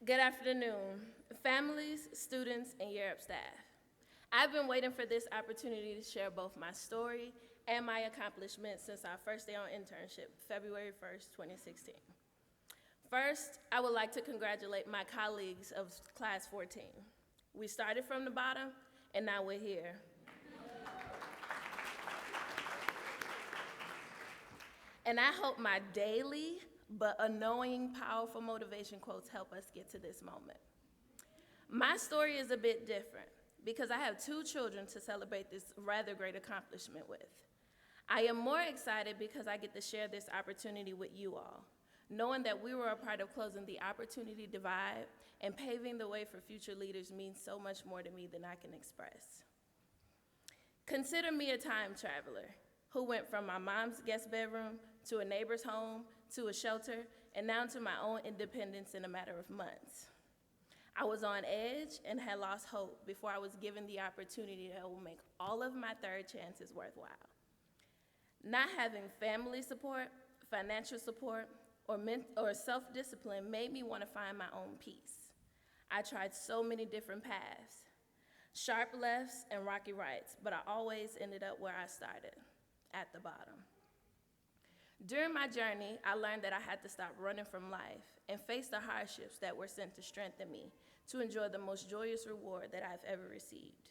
Good afternoon, families, students, and Europe staff. I've been waiting for this opportunity to share both my story and my accomplishments since our first day on internship, February 1st, 2016. First, I would like to congratulate my colleagues of Class 14. We started from the bottom, and now we're here. And I hope my daily but annoying, powerful motivation quotes help us get to this moment. My story is a bit different because I have two children to celebrate this rather great accomplishment with. I am more excited because I get to share this opportunity with you all, knowing that we were a part of closing the opportunity divide and paving the way for future leaders means so much more to me than I can express. Consider me a time traveler who went from my mom's guest bedroom to a neighbor's home to a shelter and now to my own independence in a matter of months. I was on edge and had lost hope before I was given the opportunity that will make all of my third chances worthwhile. Not having family support, financial support, or self-discipline made me want to find my own peace. I tried so many different paths, sharp lefts and rocky rights, but I always ended up where I started, at the bottom. During my journey, I learned that I had to stop running from life and face the hardships that were sent to strengthen me to enjoy the most joyous reward that I've ever received.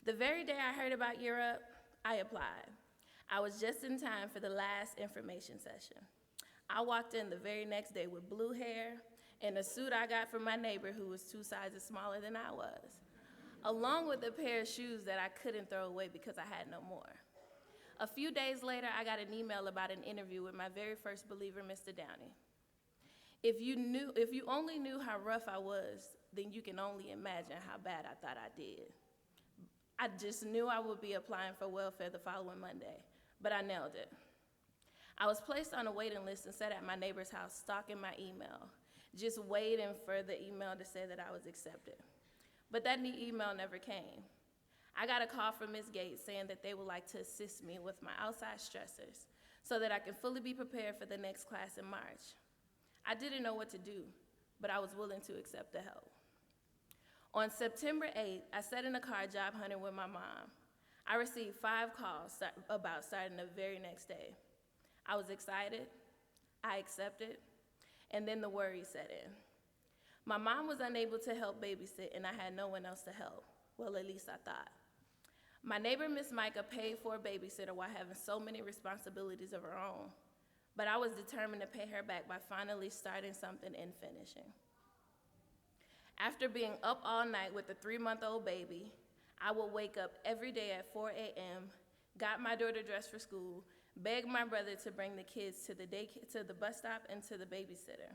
The very day I heard about Europe, I applied. I was just in time for the last information session. I walked in the very next day with blue hair and a suit I got from my neighbor who was 2 sizes smaller than I was, along with a pair of shoes that I couldn't throw away because I had no more. A few days later, I got an email about an interview with my very first believer, Mr. Downey. If you only knew how rough I was, then you can only imagine how bad I thought I did. I just knew I would be applying for welfare the following Monday, but I nailed it. I was placed on a waiting list and sat at my neighbor's house stalking my email, just waiting for the email to say that I was accepted. But that email never came. I got a call from Ms. Gates saying that they would like to assist me with my outside stressors so that I can fully be prepared for the next class in March. I didn't know what to do, but I was willing to accept the help. On September 8th, I sat in a car job hunting with my mom. I received 5 calls about starting the very next day. I was excited, I accepted, and then the worry set in. My mom was unable to help babysit, and I had no one else to help. Well, at least I thought. My neighbor, Miss Micah, paid for a babysitter while having so many responsibilities of her own, but I was determined to pay her back by finally starting something and finishing. After being up all night with a 3-month-old baby, I would wake up every day at 4 a.m., got my daughter dressed for school, begged my brother to bring the kids to the bus stop and to the babysitter,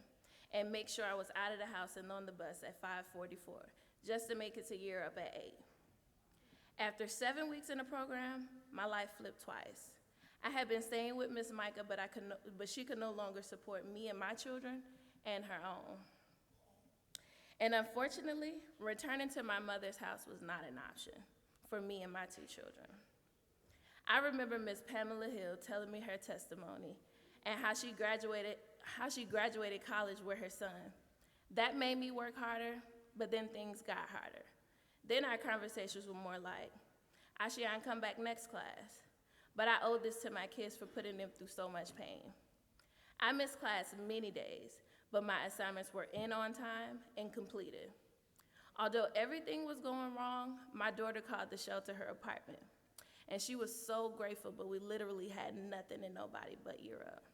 and make sure I was out of the house and on the bus at 5:44, just to make it to Europe at 8. After 7 weeks in the program, my life flipped twice. I had been staying with Miss Micah, but she could no longer support me and my children and her own. And unfortunately, returning to my mother's house was not an option for me and my 2 children. I remember Miss Pamela Hill telling me her testimony and how she graduated college with her son. That made me work harder, but then things got harder. Then our conversations were more like, Ishayon, come back next class. But I owe this to my kids for putting them through so much pain. I missed class many days, but my assignments were in on time and completed. Although everything was going wrong, my daughter called the shelter her apartment. And she was so grateful, but we literally had nothing and nobody but Europe.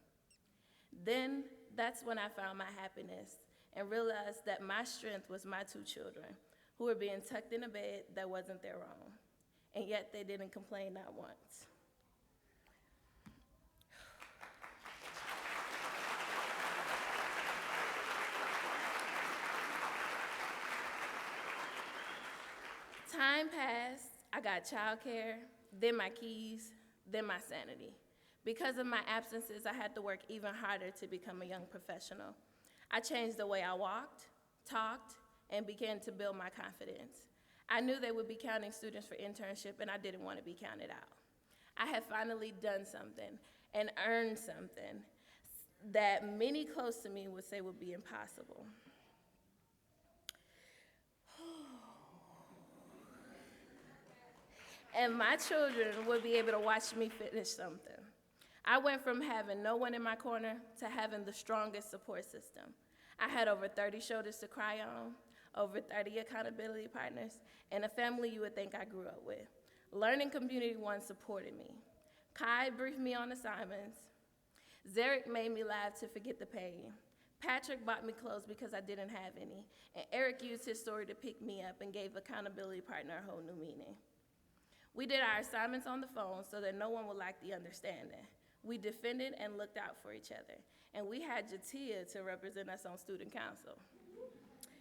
Then that's when I found my happiness and realized that my strength was my 2 children, who were being tucked in a bed that wasn't their own, and yet they didn't complain not once. Time passed, I got childcare, then my keys, then my sanity. Because of my absences, I had to work even harder to become a young professional. I changed the way I walked, talked, and began to build my confidence. I knew they would be counting students for internship, and I didn't want to be counted out. I had finally done something and earned something, that many close to me would say would be impossible. And my children would be able to watch me finish something. I went from having no one in my corner to having the strongest support system. I had over 30 shoulders to cry on, over 30 accountability partners, and a family you would think I grew up with. Learning Community One supported me. Kai briefed me on assignments. Zarek made me laugh to forget the pain. Patrick bought me clothes because I didn't have any, and Eric used his story to pick me up and gave accountability partner a whole new meaning. We did our assignments on the phone so that no one would lack the understanding. We defended and looked out for each other, and we had Jatia to represent us on student council.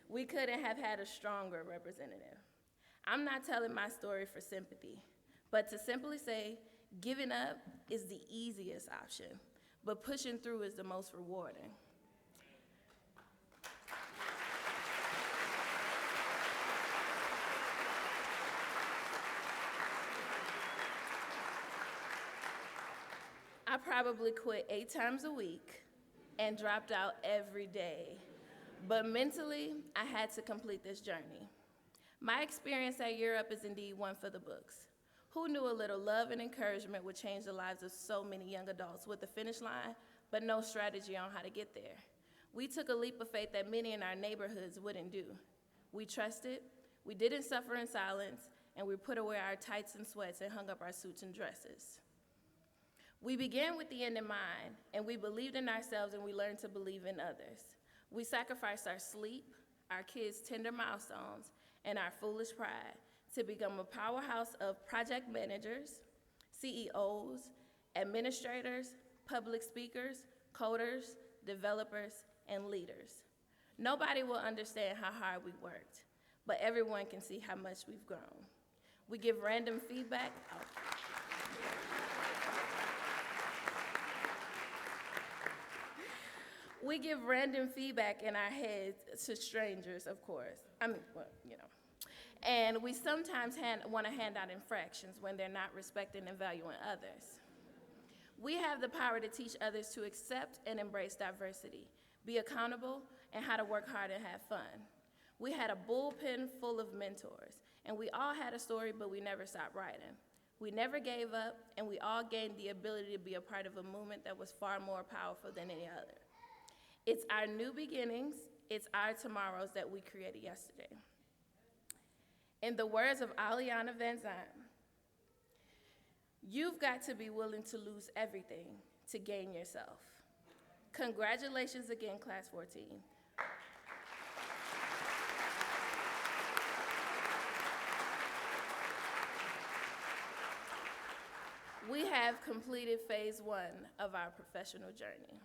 We couldn't have had a stronger representative. I'm not telling my story for sympathy, but to simply say, giving up is the easiest option, but pushing through is the most rewarding. I probably quit 8 times a week and dropped out every day. But mentally, I had to complete this journey. My experience at Europe is indeed one for the books. Who knew a little love and encouragement would change the lives of so many young adults with a finish line, but no strategy on how to get there? We took a leap of faith that many in our neighborhoods wouldn't do. We trusted, we didn't suffer in silence, and we put away our tights and sweats and hung up our suits and dresses. We began with the end in mind, and we believed in ourselves, and we learned to believe in others. We sacrificed our sleep, our kids' tender milestones, and our foolish pride to become a powerhouse of project managers, CEOs, administrators, public speakers, coders, developers, and leaders. Nobody will understand how hard we worked, but everyone can see how much we've grown. We give random feedback. We give random feedback in our heads to strangers, of course. And we sometimes want to hand out infractions when they're not respecting and valuing others. We have the power to teach others to accept and embrace diversity, be accountable, and how to work hard and have fun. We had a bullpen full of mentors, and we all had a story, but we never stopped writing. We never gave up, and we all gained the ability to be a part of a movement that was far more powerful than any other. It's our new beginnings, it's our tomorrows that we created yesterday. In the words of Aliana Van Zandt, you've got to be willing to lose everything to gain yourself. Congratulations again, Class 14. We have completed phase 1 of our professional journey.